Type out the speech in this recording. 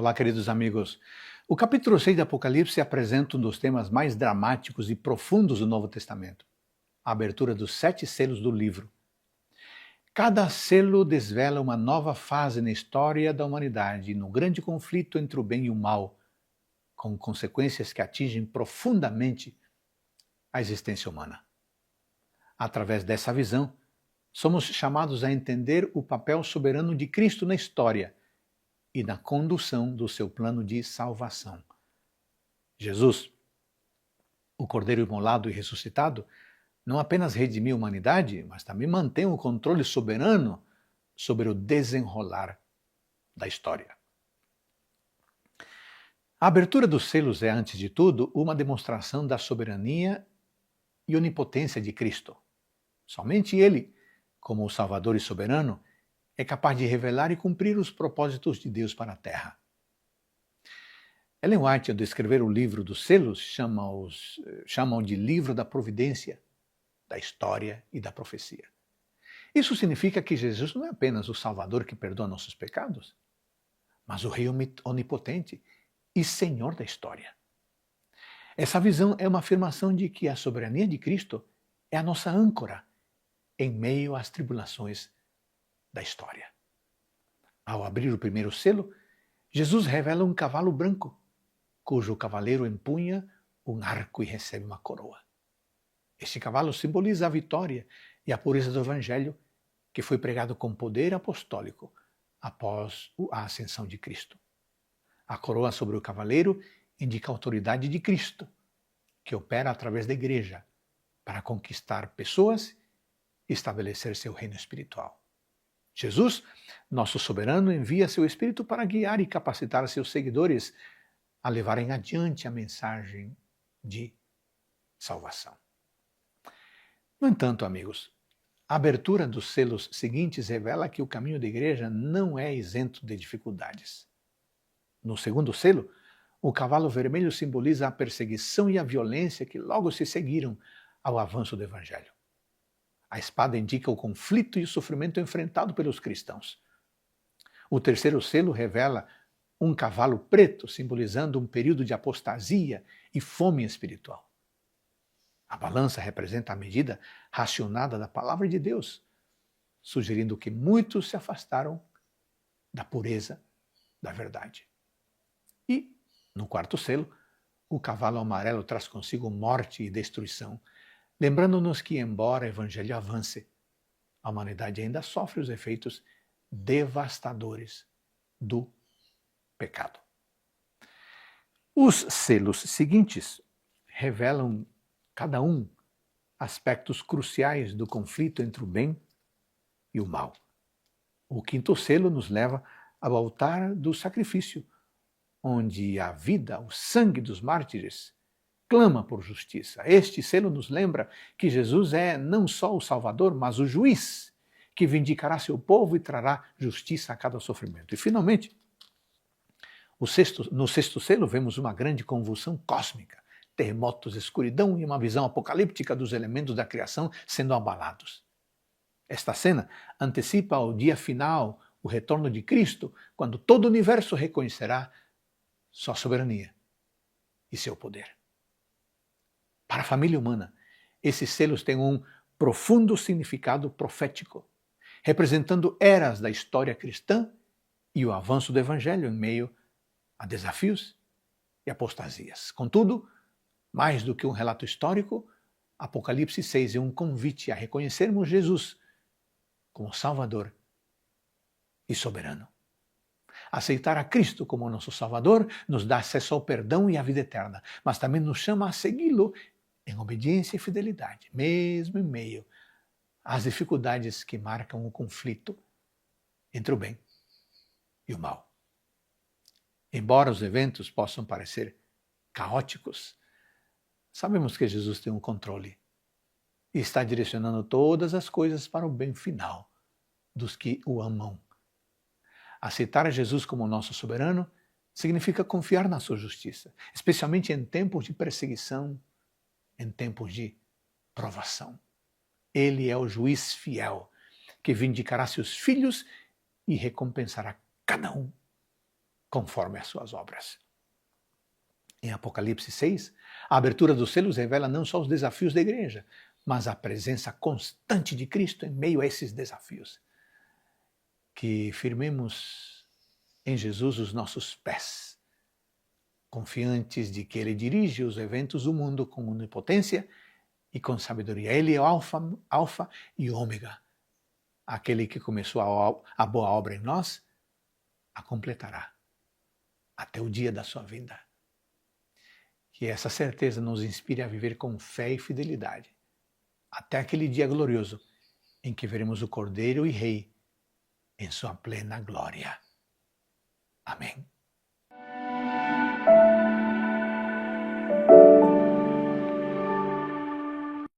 Olá, queridos amigos. O capítulo 6 de Apocalipse apresenta um dos temas mais dramáticos e profundos do Novo Testamento, a abertura dos 7 selos do livro. Cada selo desvela uma nova fase na história da humanidade, no grande conflito entre o bem e o mal, com consequências que atingem profundamente a existência humana. Através dessa visão, somos chamados a entender o papel soberano de Cristo na história e na condução do seu plano de salvação. Jesus, o Cordeiro imolado e ressuscitado, não apenas redimiu a humanidade, mas também mantém o controle soberano sobre o desenrolar da história. A abertura dos selos é, antes de tudo, uma demonstração da soberania e onipotência de Cristo. Somente Ele, como o Salvador e soberano, é capaz de revelar e cumprir os propósitos de Deus para a Terra. Ellen White, ao descrever o livro dos selos, chamam de livro da providência, da história e da profecia. Isso significa que Jesus não é apenas o Salvador que perdoa nossos pecados, mas o Rei onipotente e Senhor da história. Essa visão é uma afirmação de que a soberania de Cristo é a nossa âncora em meio às tribulações da história. Ao abrir o primeiro selo, Jesus revela um cavalo branco, cujo cavaleiro empunha um arco e recebe uma coroa. Este cavalo simboliza a vitória e a pureza do Evangelho que foi pregado com poder apostólico após a ascensão de Cristo. A coroa sobre o cavaleiro indica a autoridade de Cristo, que opera através da igreja para conquistar pessoas e estabelecer seu reino espiritual. Jesus, nosso soberano, envia seu Espírito para guiar e capacitar seus seguidores a levarem adiante a mensagem de salvação. No entanto, amigos, a abertura dos selos seguintes revela que o caminho da igreja não é isento de dificuldades. No segundo selo, o cavalo vermelho simboliza a perseguição e a violência que logo se seguiram ao avanço do Evangelho. A espada indica o conflito e o sofrimento enfrentado pelos cristãos. O terceiro selo revela um cavalo preto, simbolizando um período de apostasia e fome espiritual. A balança representa a medida racionada da palavra de Deus, sugerindo que muitos se afastaram da pureza da verdade. E, no quarto selo, o cavalo amarelo traz consigo morte e destruição, lembrando-nos que, embora o Evangelho avance, a humanidade ainda sofre os efeitos devastadores do pecado. Os selos seguintes revelam, cada um, aspectos cruciais do conflito entre o bem e o mal. O quinto selo nos leva ao altar do sacrifício, onde a vida, o sangue dos mártires, clama por justiça. Este selo nos lembra que Jesus é não só o Salvador, mas o juiz, que vindicará seu povo e trará justiça a cada sofrimento. E, finalmente, no sexto selo vemos uma grande convulsão cósmica, terremotos, escuridão e uma visão apocalíptica dos elementos da criação sendo abalados. Esta cena antecipa o dia final, o retorno de Cristo, quando todo o universo reconhecerá sua soberania e seu poder. Para a família humana, esses selos têm um profundo significado profético, representando eras da história cristã e o avanço do Evangelho em meio a desafios e apostasias. Contudo, mais do que um relato histórico, Apocalipse 6 é um convite a reconhecermos Jesus como Salvador e soberano. Aceitar a Cristo como nosso Salvador nos dá acesso ao perdão e à vida eterna, mas também nos chama a segui-lo em obediência e fidelidade, mesmo em meio às dificuldades que marcam o conflito entre o bem e o mal. Embora os eventos possam parecer caóticos, sabemos que Jesus tem um controle e está direcionando todas as coisas para o bem final dos que o amam. Aceitar Jesus como nosso soberano significa confiar na sua justiça, especialmente em tempos de perseguição, em tempos de provação. Ele é o juiz fiel, que vindicará seus filhos e recompensará cada um conforme as suas obras. Em Apocalipse 6, a abertura dos selos revela não só os desafios da igreja, mas a presença constante de Cristo em meio a esses desafios. Que firmemos em Jesus os nossos pés, confiantes de que Ele dirige os eventos do mundo com onipotência e com sabedoria. Ele é o alfa e ômega. Aquele que começou a boa obra em nós, a completará até o dia da sua vinda. Que essa certeza nos inspire a viver com fé e fidelidade, até aquele dia glorioso em que veremos o Cordeiro e Rei em sua plena glória. Amém.